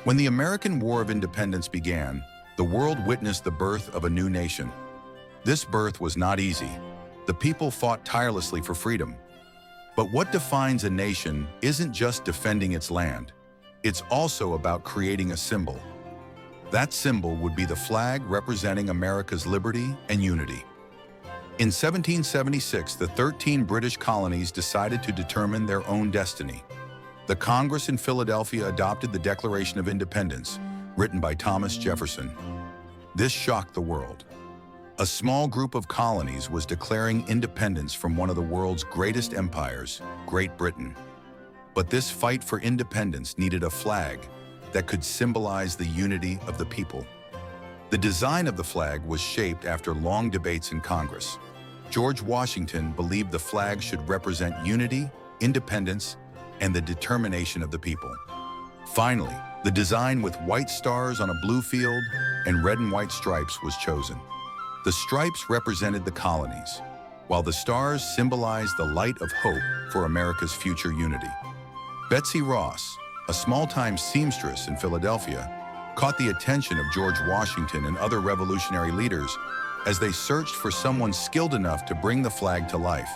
When the American War of Independence began, the world witnessed the birth of a new nation. This birth was not easy. The people fought tirelessly for freedom. But what defines a nation isn't just defending its land. It's also about creating a symbol. That symbol would be the flag representing America's liberty and unity. In 1776, the 13 British colonies decided to determine their own destiny. The Congress in Philadelphia adopted the Declaration of Independence, written by Thomas Jefferson. This shocked the world. A small group of colonies was declaring independence from one of the world's greatest empires, Great Britain. But this fight for independence needed a flag that could symbolize the unity of the people. The design of the flag was shaped after long debates in Congress. George Washington believed the flag should represent unity, independence, and the determination of the people. Finally, the design with white stars on a blue field and red and white stripes was chosen. The stripes represented the colonies, while the stars symbolized the light of hope for America's future unity. Betsy Ross, a small-time seamstress in Philadelphia, caught the attention of George Washington and other revolutionary leaders as they searched for someone skilled enough to bring the flag to life.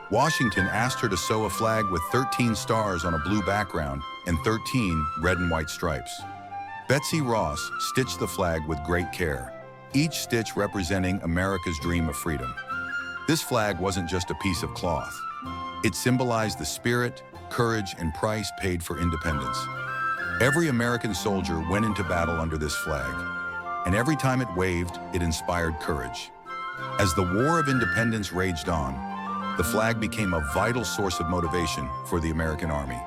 Washington asked her to sew a flag with 13 stars on a blue background and 13 red and white stripes. Betsy Ross stitched the flag with great care, each stitch representing America's dream of freedom. This flag wasn't just a piece of cloth. It symbolized the spirit, courage, and price paid for independence. Every American soldier went into battle under this flag, and every time it waved, it inspired courage. As the War of Independence raged on, the flag became a vital source of motivation for the American Army.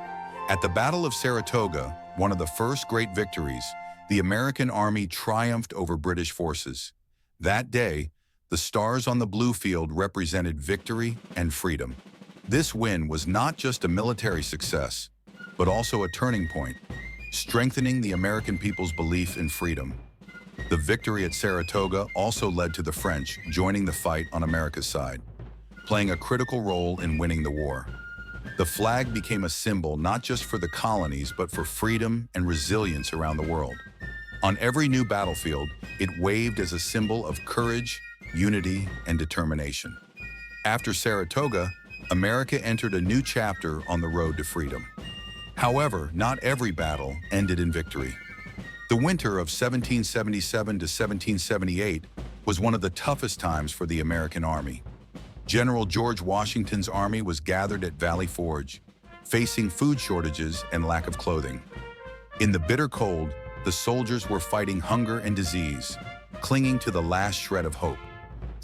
At the Battle of Saratoga, one of the first great victories, the American Army triumphed over British forces. That day, the stars on the blue field represented victory and freedom. This win was not just a military success, but also a turning point, strengthening the American people's belief in freedom. The victory at Saratoga also led to the French joining the fight on America's side, playing a critical role in winning the war. The flag became a symbol not just for the colonies, but for freedom and resilience around the world. On every new battlefield, it waved as a symbol of courage, unity, and determination. After Saratoga, America entered a new chapter on the road to freedom. However, not every battle ended in victory. The winter of 1777 to 1778 was one of the toughest times for the American Army. General George Washington's army was gathered at Valley Forge, facing food shortages and lack of clothing. In the bitter cold, the soldiers were fighting hunger and disease, clinging to the last shred of hope.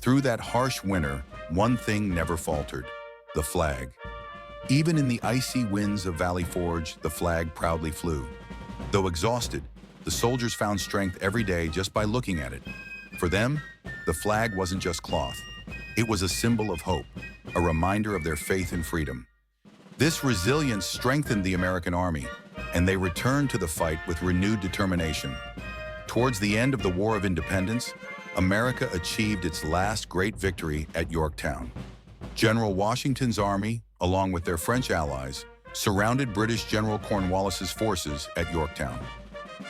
Through that harsh winter, one thing never faltered: the flag. Even in the icy winds of Valley Forge, the flag proudly flew. Though exhausted, the soldiers found strength every day just by looking at it. For them, the flag wasn't just cloth. It was a symbol of hope, a reminder of their faith in freedom. This resilience strengthened the American Army, and they returned to the fight with renewed determination. Towards the end of the War of Independence, America achieved its last great victory at Yorktown. General Washington's army, along with their French allies, surrounded British General Cornwallis's forces at Yorktown.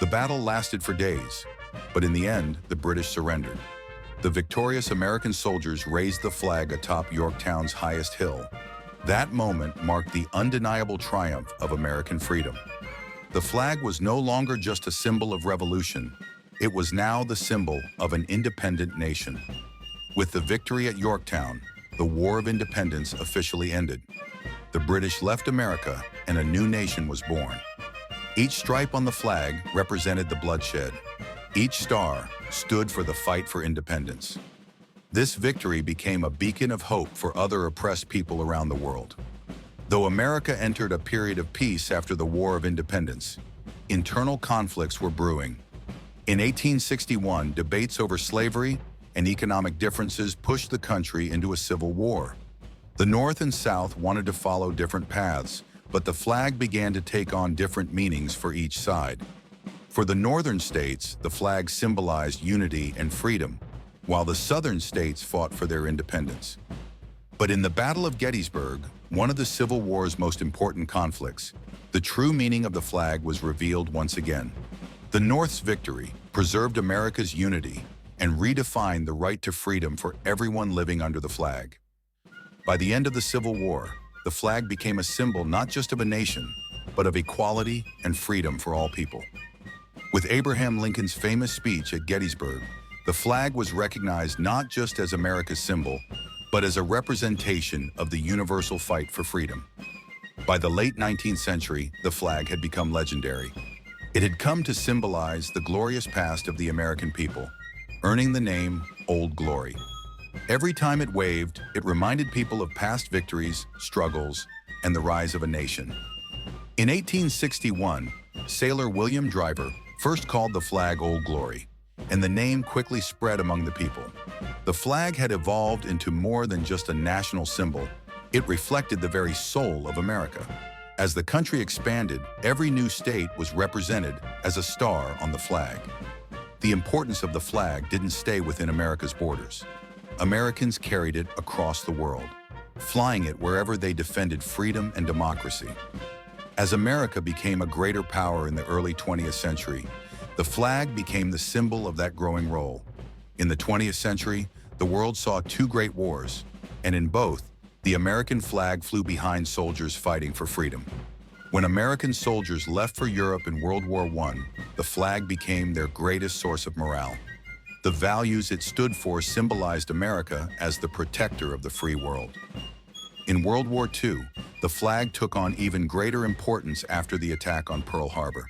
The battle lasted for days, but in the end, the British surrendered. The victorious American soldiers raised the flag atop Yorktown's highest hill. That moment marked the undeniable triumph of American freedom. The flag was no longer just a symbol of revolution. It was now the symbol of an independent nation. With the victory at Yorktown, the War of Independence officially ended. The British left America, and a new nation was born. Each stripe on the flag represented the bloodshed. Each star stood for the fight for independence. This victory became a beacon of hope for other oppressed people around the world. Though America entered a period of peace after the War of Independence, internal conflicts were brewing. In 1861, debates over slavery and economic differences pushed the country into a civil war. The North and South wanted to follow different paths, but the flag began to take on different meanings for each side. For the northern states, the flag symbolized unity and freedom, while the southern states fought for their independence. But in the Battle of Gettysburg, one of the Civil War's most important conflicts, The true meaning of the flag was revealed once again. The North's victory preserved America's unity and redefined the right to freedom for everyone living under the flag. By the end of the Civil War, the flag became a symbol not just of a nation, but of equality and freedom for all people. With Abraham Lincoln's famous speech at Gettysburg, the flag was recognized not just as America's symbol, but as a representation of the universal fight for freedom. By the late 19th century, the flag had become legendary. It had come to symbolize the glorious past of the American people, earning the name Old Glory. Every time it waved, it reminded people of past victories, struggles, and the rise of a nation. In 1861, sailor William Driver first called the flag Old Glory, and the name quickly spread among the people. The flag had evolved into more than just a national symbol. It reflected the very soul of America. As the country expanded, every new state was represented as a star on the flag. The importance of the flag didn't stay within America's borders. Americans carried it across the world, flying it wherever they defended freedom and democracy. As America became a greater power in the early 20th century, the flag became the symbol of that growing role. In the 20th century, the world saw two great wars, and in both, the American flag flew behind soldiers fighting for freedom. When American soldiers left for Europe in World War I, the flag became their greatest source of morale. The values it stood for symbolized America as the protector of the free world. In World War II, the flag took on even greater importance after the attack on Pearl Harbor.